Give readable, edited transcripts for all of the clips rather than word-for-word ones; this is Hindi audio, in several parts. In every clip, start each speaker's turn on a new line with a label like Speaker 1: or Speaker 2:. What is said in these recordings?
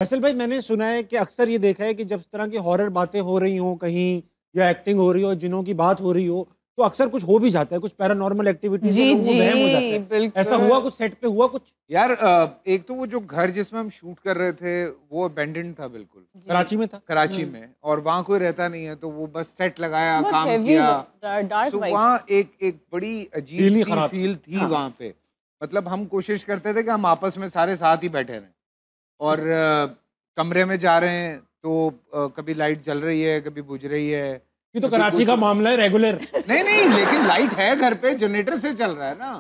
Speaker 1: फैसल भाई, मैंने सुना है कि अक्सर ये देखा है कि जब इस तरह की हॉरर बातें हो रही हों कहीं, या एक्टिंग हो रही हो, जिनों की बात हो रही हो, तो अक्सर कुछ हो भी जाता है, कुछ पैरानॉर्मल एक्टिविटी से
Speaker 2: जी
Speaker 1: लोगों को
Speaker 2: जी
Speaker 1: वहम हो जाता है। ऐसा हुआ
Speaker 2: बिल्कुल।
Speaker 1: कुछ सेट पे? हुआ कुछ?
Speaker 3: यार एक तो वो जो घर जिसमें हम शूट कर रहे थे वो अबेंडेंड था बिल्कुल,
Speaker 1: कराची में था?
Speaker 3: कराची में, और वहाँ कोई रहता नहीं है, तो वो बस सेट लगाया,
Speaker 2: बहुत
Speaker 3: काम
Speaker 2: heavy
Speaker 3: किया।
Speaker 2: Dark
Speaker 3: So,
Speaker 2: vibe.
Speaker 3: वहाँ एक बड़ी
Speaker 1: फील ही
Speaker 3: अजीब सी
Speaker 1: खराब।
Speaker 3: फील थी
Speaker 1: हाँ।
Speaker 3: वहाँ पे। मतलब हम कोशिश करते थे कि हम आपस में सारे साथ ही बैठे रहें, और कमरे में जा रहे हैं तो कभी लाइट जल रही है, कभी बुझ रही है।
Speaker 1: ये तो
Speaker 3: कभी
Speaker 1: कराची
Speaker 3: कुछ-
Speaker 1: का मामला है, रेगुलर।
Speaker 3: नहीं नहीं, लेकिन लाइट है घर पे, जनरेटर से चल रहा है ना।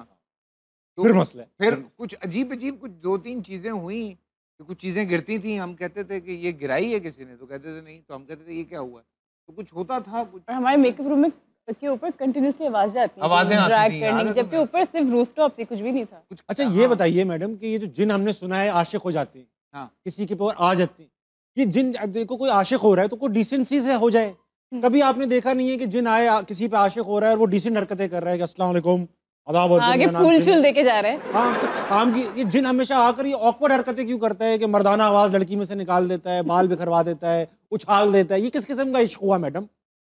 Speaker 3: तो
Speaker 1: फिर मसला है।
Speaker 3: फिर कुछ अजीब अजीब कुछ 2-3 चीजें हुई, तो कुछ चीजें गिरती थी, हम कहते थे कि ये गिराई है किसी ने, तो कहते थे नहीं, तो हम कहते थे ये क्या हुआ है, तो कुछ होता था कुछ।
Speaker 2: और हमारे मेकअप रूम में के ऊपर कंटिन्यूसली आवाजें आती हैं,
Speaker 3: आवाजें आती
Speaker 2: ड्रैग
Speaker 3: थी,
Speaker 2: करने
Speaker 3: याद
Speaker 2: की,
Speaker 3: है
Speaker 2: जबकि
Speaker 3: तुम्हें?
Speaker 2: ऊपर सिर्फ रूफटॉप थी, कुछ भी नहीं था।
Speaker 3: कुछ
Speaker 1: अच्छा,
Speaker 3: हाँ,
Speaker 1: ये बताइए मैडम कि ये जो जिन हमने सुना है आशिक हो जाते हैं,
Speaker 3: हाँ।
Speaker 1: किसी के ऊपर आ जाते हैं, ये जिन, अब देखो कोई आशिक हो रहा है तो कोई डिसेंसी से हो जाए। कभी आपने देखा नहीं है कि जिन आए किसी पे आशिक हो रहा है और वो डिसेंट हरकतें कर रहा है कि अस्सलाम वालेकुम, आदाब, और
Speaker 2: आगे
Speaker 1: मेरा नाम
Speaker 2: फूल
Speaker 1: जिन
Speaker 2: शूल
Speaker 1: है।
Speaker 2: देके जा रहे हैं।
Speaker 1: हाँ, तो काम की ये जिन हमेशा आकर ये ऑकवर्ड हरकतें क्यों करता है कि मर्दाना आवाज लड़की में से निकाल देता है, बाल बिखरवा देता है, उछाल देता है? ये किस किस्म का इश्क हुआ मैडम?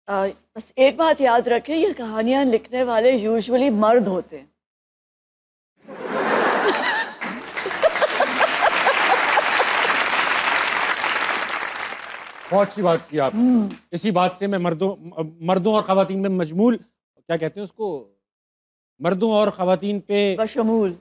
Speaker 4: बस एक बात याद रखें, ये कहानियां लिखने वाले यूजुअली मर्द होते हैं।
Speaker 1: बहुत अच्छी बात की आप। इसी बात से मैं मर्दों और खवातीन में मजमूल, क्या कहते हैं उसको, मर्दों और खवातीन पे,
Speaker 4: बशमूल।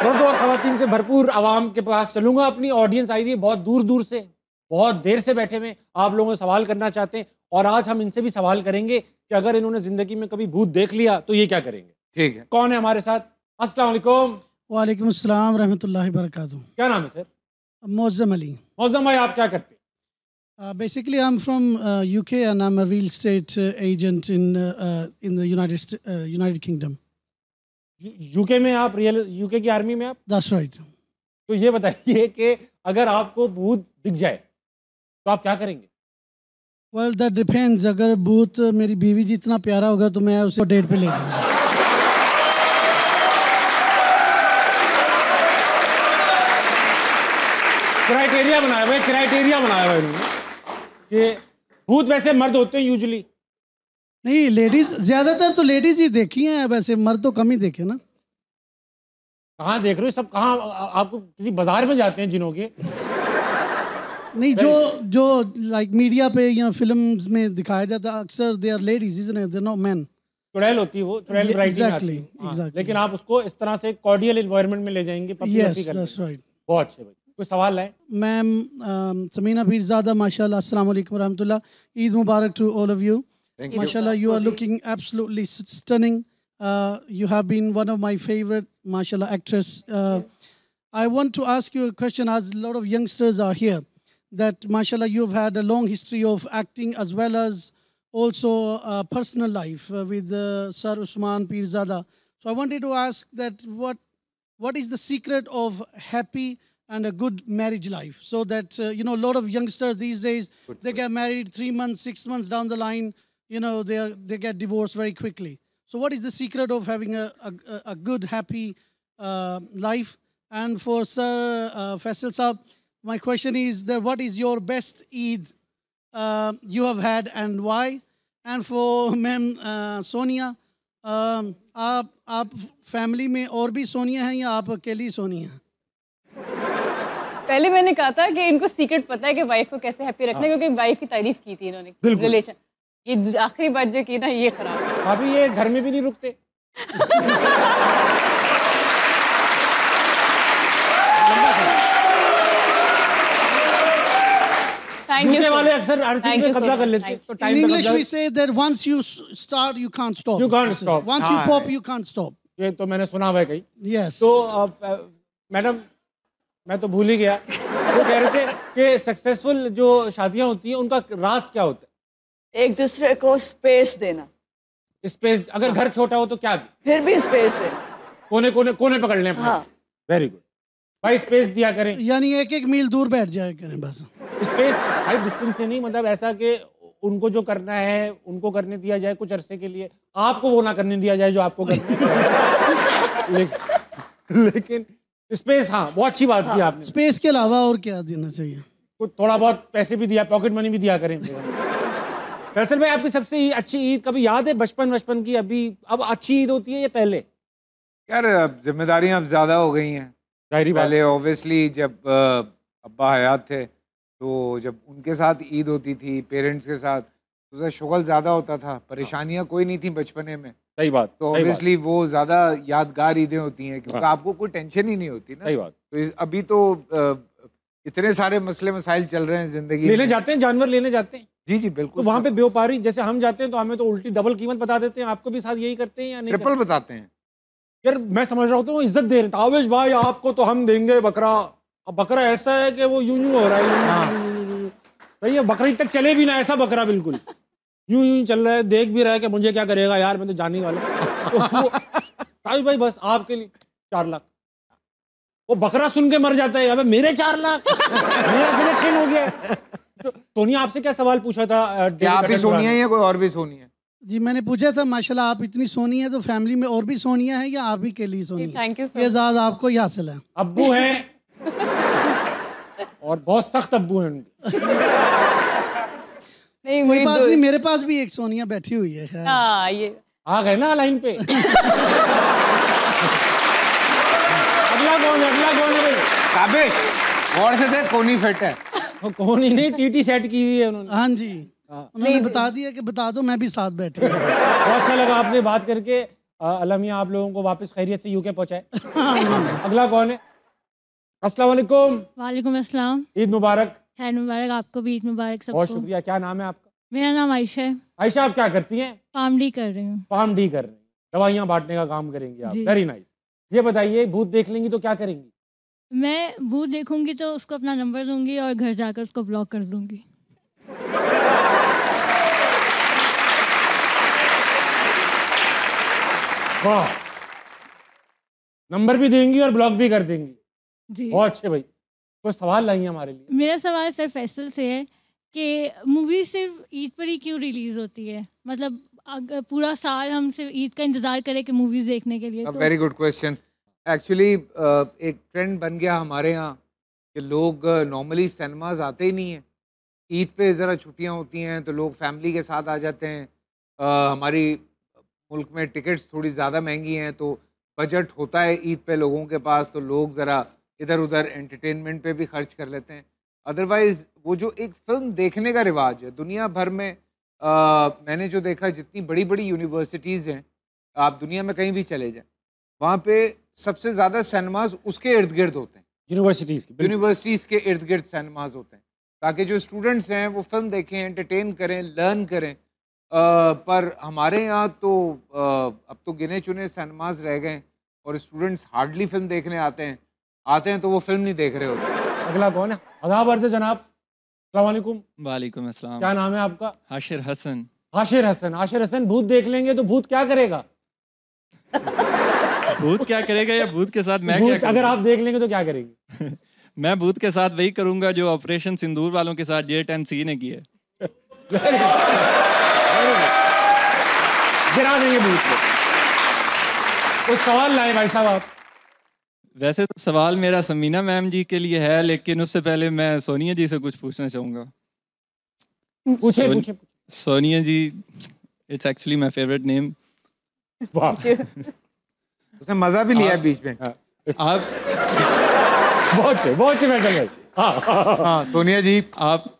Speaker 1: मर्दों और खवातीन से भरपूर आवाम के पास चलूंगा। अपनी ऑडियंस आई हुई है बहुत दूर दूर से, बहुत देर से बैठे हुए, आप लोगों से सवाल करना चाहते हैं, और आज हम इनसे भी सवाल करेंगे कि अगर इन्होंने जिंदगी में कभी भूत देख लिया तो ये क्या करेंगे।
Speaker 3: ठीक है।
Speaker 1: कौन है हमारे साथ? अस्सलाम वालेकुम।
Speaker 5: वालेकुम अस्सलाम रहमतुल्लाहि बरकातुहू।
Speaker 1: क्या नाम है सर?
Speaker 5: मोअज़्ज़म अली।
Speaker 1: मौज़म भाई, आप क्या करते हैं?
Speaker 5: Basically, I'm from UK and I'm a real estate agent in the United Kingdom.
Speaker 1: UK में आप यूके की आर्मी में आप?
Speaker 5: That's right.
Speaker 1: तो ये बताइए कि अगर आपको भूत दिख जाए तो आप क्या करेंगे?
Speaker 5: Well, that depends. अगर भूत मेरी बीवी जितना प्यारा होगा तो मैं उसे डेट पे ले जाऊंगा।
Speaker 1: क्राइटेरिया बनाया हुआ है इन्होंने कि भूत वैसे मर्द होते हैं यूजुअली।
Speaker 5: नहीं, लेडीज ज्यादातर तो लेडीज ही देखी हैं, वैसे मर्द तो कम ही देखे ना।
Speaker 1: कहाँ देख रहे हो सब? कहाँ आपको किसी बाजार में जाते हैं जिनों के?
Speaker 5: नहीं, जो लाइक मीडिया पे या फिल्म्स में दिखाया जाता है अक्सर they are ladies, isn't it? They are not men.
Speaker 1: चुड़ैल होती है वो, चुड़ैल वैरायटी में आती है।
Speaker 5: Exactly.
Speaker 1: लेकिन आप उसको इस तरह से कॉर्डियल एनवायरनमेंट में ले जाएंगे, पप्पी
Speaker 5: Yes,
Speaker 1: वप्पी करके।
Speaker 5: that's right.
Speaker 1: बहुत अच्छे भाई। कोई सवाल है?
Speaker 5: मैम समीना पीरज़ादा, माशाल्लाह, अस्सलाम वालेकुम रहमतुल्लाह। ईद मुबारक to all of you.
Speaker 3: Thank you.
Speaker 5: Mashallah, you are looking absolutely stunning. You have been one of my favorite, mashallah, actress. I want to ask you a question, as a lot of youngsters are here, that mashallah, you've had a long history of acting as well as also personal life with Sir Usman Pirzada. So I wanted to ask that what is the secret of happy and a good marriage life, so that you know, a lot of youngsters these days, they get married 3 months, 6 months down the line, you know, they get divorced very quickly. So what is the secret of having a good, happy life? And for Sir Faisal Saab, my question is that what is your best Eid you have had and why? And for Ma'am Sonia, आप फैमिली में और भी सोनिया हैं या आप अकेली सोनिया हैं?
Speaker 2: पहले मैंने कहा था कि इनको सीक्रेट पता है कि वाइफ को कैसे हैप्पी रखना है, क्योंकि वाइफ की तारीफ की थी इन्होंने रिलेशन। ये आखिरी बात जो की ना, ये खराब है।
Speaker 1: अभी ये घर में भी नहीं रुकते। यूके वाले अक्सर हर चीज में कब्जा कर लेते हैं, तो
Speaker 5: In
Speaker 1: टाइम पे
Speaker 5: English
Speaker 1: कब्जा।
Speaker 5: we say that once you start, you can't stop.
Speaker 1: You can't stop.
Speaker 5: Once you pop, you can't stop.
Speaker 1: ये तो मैंने सुना हुआ है कहीं।
Speaker 5: Yes.
Speaker 1: तो मैडम, मैं तो भूल ही गया। वो कह रहे थे कि सक्सेसफुल जो शादियां होती हैं उनका राज क्या होता है?
Speaker 4: एक दूसरे को स्पेस देना।
Speaker 1: स्पेस? अगर घर छोटा हो तो क्या?
Speaker 4: फिर भी स्पेस देना।
Speaker 1: कोने पकड़ लें।
Speaker 4: हाँ।
Speaker 1: वेरी गुड भाई, स्पेस दिया करें।
Speaker 5: यानी एक मील दूर बैठ जाए करें बस।
Speaker 1: स्पेस भाई डिस्टेंस से नहीं, मतलब ऐसा कि उनको जो करना है उनको करने दिया जाए कुछ अरसे के लिए, आपको वो ना करने दिया जाए जो आपको करना है। लेकिन स्पेस, हाँ बहुत अच्छी बात की आपने।
Speaker 5: स्पेस के अलावा और क्या देना चाहिए?
Speaker 1: कुछ थोड़ा बहुत पैसे भी दिया, पॉकेट मनी भी दिया करें। फैसल भाई, आपकी सबसे अच्छी ईद कभी याद है बचपन की? अभी अब अच्छी ईद होती है या पहले?
Speaker 3: यार अब जिम्मेदारियां अब ज़्यादा हो गई हैं।
Speaker 1: जाहिर बात।
Speaker 3: पहले ऑब्वियसली जब अब्बा हयात थे तो जब उनके साथ ईद होती थी पेरेंट्स के साथ, तो उसका शुगल ज़्यादा होता था, परेशानियां कोई नहीं थी बचपने में।
Speaker 1: सही बात।
Speaker 3: तो ऑब्वियसली वो ज़्यादा यादगार ईदें होती हैं क्योंकि आपको कोई टेंशन ही नहीं होती ना।
Speaker 1: सही बात।
Speaker 3: तो अभी तो इतने सारे मसले मसाइल चल रहे हैं जिंदगी
Speaker 1: लेने
Speaker 3: में।
Speaker 1: जाते हैं, जानवर लेने जाते हैं।
Speaker 3: जी जी
Speaker 1: तो
Speaker 3: बिल्कुल।
Speaker 1: वहाँ पे व्यापारी जैसे हम जाते हैं तो हमें तो उल्टी डबल कीमत बता देते हैं। आपको भी साथ यही करते हैं या नहीं?
Speaker 3: ट्रिपल बताते हैं
Speaker 1: यार मैं समझ रहा होता हूँ इज्जत दे रहे हैं, तावेश भाई आपको तो हम देंगे बकरा। अब बकरा ऐसा है कि वो यूं यूं हो रहा है, सही है, बकरी तक चले भी ना, ऐसा बकरा बिल्कुल यूं यूं चल रहा है, देख भी रहा है कि मुझे क्या करेगा यार, मैं तो जाने वाला। तो तावेश भाई बस आपके लिए 4 लाख। वो बकरा सुन के मर जाता है, अबे मेरे 4 लाख, मेरा सिलेक्शन हो गया। तो सोनिया आपसे क्या सवाल पूछा था?
Speaker 3: क्या आप ही सोनी है या कोई और भी सोनी है?
Speaker 5: जी मैंने पूछा था, माशाल्लाह आप इतनी सोनी है तो फैमिली में और भी सोनिया है या आप ही के लिए सोनी है?
Speaker 2: थैंक यू सो
Speaker 5: ये एजाज आपको ही हासिल है।
Speaker 1: अब्बू हैं और बहुत सख्त अब्बू हैं उनके।
Speaker 2: नहीं,
Speaker 5: कोई बात नहीं, मेरे पास भी एक सोनिया बैठी हुई है। खैर
Speaker 2: हाँ, ये
Speaker 1: आ गए ना लाइन पे। अगला कौन है भाई?
Speaker 3: काबिश गौर से देख, कोनी फिट है।
Speaker 1: वो कौन ही नहीं, टीटी सेट की हुई है उन्होंने।
Speaker 5: हाँ जी, उन्होंने बता दिया कि बता दो, मैं भी साथ बैठी हूँ।
Speaker 1: बहुत अच्छा लगा आपसे बात करके। अल्लाह मियां आप लोगों को वापस खैरियत से यूके पहुंचाए। अगला कौन है? अस्सलाम वालेकुम।
Speaker 6: वालेकुम अस्सलाम।
Speaker 1: ईद मुबारक।
Speaker 6: खैर मुबारक, आपको भी ईद मुबारक सबको।
Speaker 1: बहुत शुक्रिया। क्या नाम है आपका?
Speaker 6: मेरा नाम आयशा है।
Speaker 1: आयशा, आप क्या करती हैं?
Speaker 6: फार्म डी कर रही हूँ।
Speaker 1: फार्म डी कर रही हैं, दवाइयाँ बांटने का काम करेंगी आप।
Speaker 6: जी।
Speaker 1: Very nice. ये बताइए, भूत देख लेंगी तो क्या करेंगी?
Speaker 6: मैं भूत देखूंगी तो उसको अपना नंबर दूंगी और घर जाकर उसको ब्लॉक कर दूंगी।
Speaker 1: वाह, नंबर भी देंगी और ब्लॉक भी कर देंगी।
Speaker 6: जी।
Speaker 1: बहुत अच्छे भाई। कोई सवाल लाइए हमारे लिए?
Speaker 6: मेरा सवाल सर फैसल से है कि मूवी सिर्फ ईद पर ही क्यों रिलीज होती है? मतलब अगर पूरा साल हम सिर्फ ईद का इंतजार करें कि मूवीज देखने के लिए तो।
Speaker 3: Very good question. एक्चुअली एक ट्रेंड बन गया हमारे यहाँ कि लोग नॉर्मली सिनेमाज आते ही नहीं हैं। ईद पे ज़रा छुट्टियाँ होती हैं तो लोग फैमिली के साथ आ जाते हैं। हमारी मुल्क में टिकट्स थोड़ी ज़्यादा महंगी हैं तो बजट होता है ईद पे लोगों के पास, तो लोग ज़रा इधर उधर एंटरटेनमेंट पे भी खर्च कर लेते हैं। अदरवाइज़ वो जो एक फ़िल्म देखने का रिवाज है दुनिया भर में, मैंने जो देखा जितनी बड़ी बड़ी यूनिवर्सिटीज़ हैं, आप दुनिया में कहीं भी चले जाएं, वहाँ पे सबसे ज़्यादा सिनेमाज उसके इर्द गिर्द होते हैं। यूनिवर्सिटीज़ के इर्द गिर्द सिनेमाज होते हैं ताकि जो स्टूडेंट्स हैं वो फिल्म देखें, एंटरटेन करें, लर्न करें। पर हमारे यहाँ तो अब तो गिने चुने सिनेमाज रह गए और स्टूडेंट्स हार्डली फिल्म देखने आते हैं तो वो फिल्म नहीं देख रहे होते।
Speaker 1: अगला कौन है? आदाब अर्ज़ जनाब। अस्सलाम वालेकुम।
Speaker 7: वालेकुम अस्सलाम।
Speaker 1: क्या नाम है आपका?
Speaker 7: हाशिर हसन।
Speaker 1: हाशिर हसन। हाशिर हसन, भूत देख लेंगे तो भूत क्या करेगा?
Speaker 7: भूत क्या करेगा या भूत के साथ मैं क्या
Speaker 1: भूत अगर आप देख लेंगे तो क्या करेंगे?
Speaker 7: मैं भूत के साथ वही करूंगा जो ऑपरेशन सिंदूर वालों के साथ J10C ने किया।
Speaker 1: गिरा देंगे भूत को। कुछ सवाल लाए भाई साहब आप?
Speaker 7: वैसे तो सवाल मेरा समीना मैम जी के लिए है, लेकिन उससे पहले मैं सोनिया जी से कुछ पूछना चाहूँगा।
Speaker 1: पूछे।
Speaker 7: Sonia ji, it's actually my favourite name.
Speaker 1: वाह,
Speaker 3: उसने मजा भी लिया बीच में।
Speaker 7: आप
Speaker 1: बहुत फैसल भाई।
Speaker 3: हाँ सोनिया जी,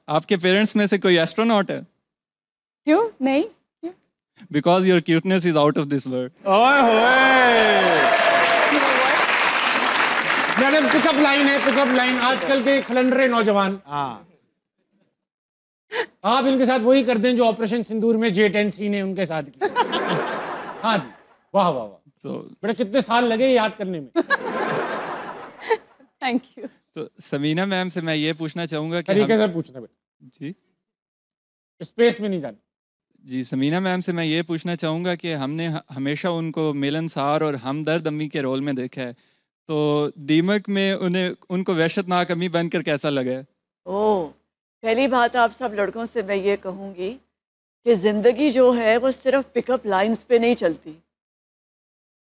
Speaker 7: आपके पेरेंट्स में से कोई एस्ट्रोनॉट है?
Speaker 2: क्यों नहीं?
Speaker 7: Because your cuteness is out of this world.
Speaker 3: ओए होए,
Speaker 1: मैडम पिकअप लाइन है, पिकअप लाइन। आजकल के खलंडरे नौजवान,
Speaker 3: हाँ
Speaker 1: आप इनके साथ वही कर दें जो ऑपरेशन सिंदूर में J10C ने उनके साथ किया। हाँ जी, वाह वाह वाह।
Speaker 7: तो
Speaker 1: बेटा कितने साल लगे याद करने में?
Speaker 2: Thank you.
Speaker 7: तो समीना मैम से मैं ये पूछना चाहूँगा कि
Speaker 1: तरीके से पूछना बेटा,
Speaker 7: जी
Speaker 1: स्पेस में नहीं जाना।
Speaker 7: जी, समीना मैम से मैं ये पूछना चाहूँगा कि हमने हमेशा उनको मिलनसार और हमदर्द अम्मी के रोल में देखा है, तो दीमक में उनको वहशतनाक अम्मी बनकर कैसा लगा है?
Speaker 4: ओह, पहली बात आप सब लड़कों से मैं ये कहूँगी कि ज़िंदगी जो है वो सिर्फ पिकअप लाइंस पे नहीं चलती।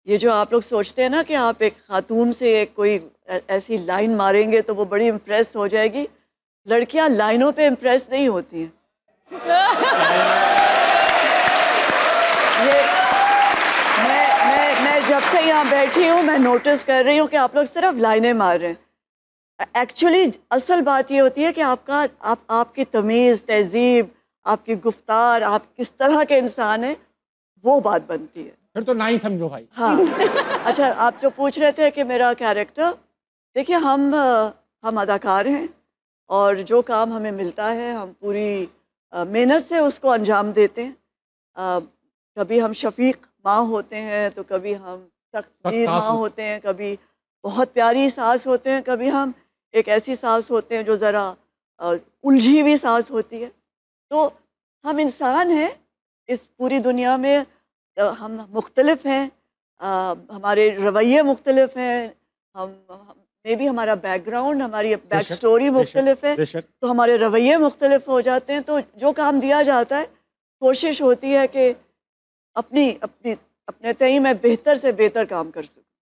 Speaker 4: ये जो आप लोग सोचते हैं ना कि आप एक खातून से कोई ऐसी लाइन मारेंगे तो वो बड़ी इम्प्रेस हो जाएगी। लड़कियां लाइनों पे इम्प्रेस नहीं होती हैं। ये मैं जब से यहाँ बैठी हूँ मैं नोटिस कर रही हूँ कि आप लोग सिर्फ लाइनें मार रहे हैं। एक्चुअली असल बात ये होती है कि आपकी तमीज़, तहजीब, आपकी गुफ्तार, आप किस तरह के इंसान हैं, वो बात बनती है।
Speaker 1: फिर तो ना ही समझो भाई।
Speaker 4: हाँ। अच्छा, आप जो पूछ रहे थे कि मेरा कैरेक्टर, देखिए हम अदाकार हैं और जो काम हमें मिलता है हम पूरी मेहनत से उसको अंजाम देते हैं। कभी हम शफीक माँ होते हैं तो कभी हम सख्त माँ होते हैं, कभी बहुत प्यारी सास होते हैं, कभी हम एक ऐसी सास होते हैं जो ज़रा उलझी हुई सास होती है। तो हम इंसान हैं, इस पूरी दुनिया में हम मुख्तलिफ हैं, हमारे रवैये मुख्तलिफ हैं, मे भी हमारा बैकग्राउंड, हमारी बैक स्टोरी मुख्तलिफ है, तो हमारे रवैये मुख्तलिफ हो जाते हैं। तो जो काम दिया जाता है कोशिश होती है कि अपने तय में बेहतर से बेहतर काम कर सकूं।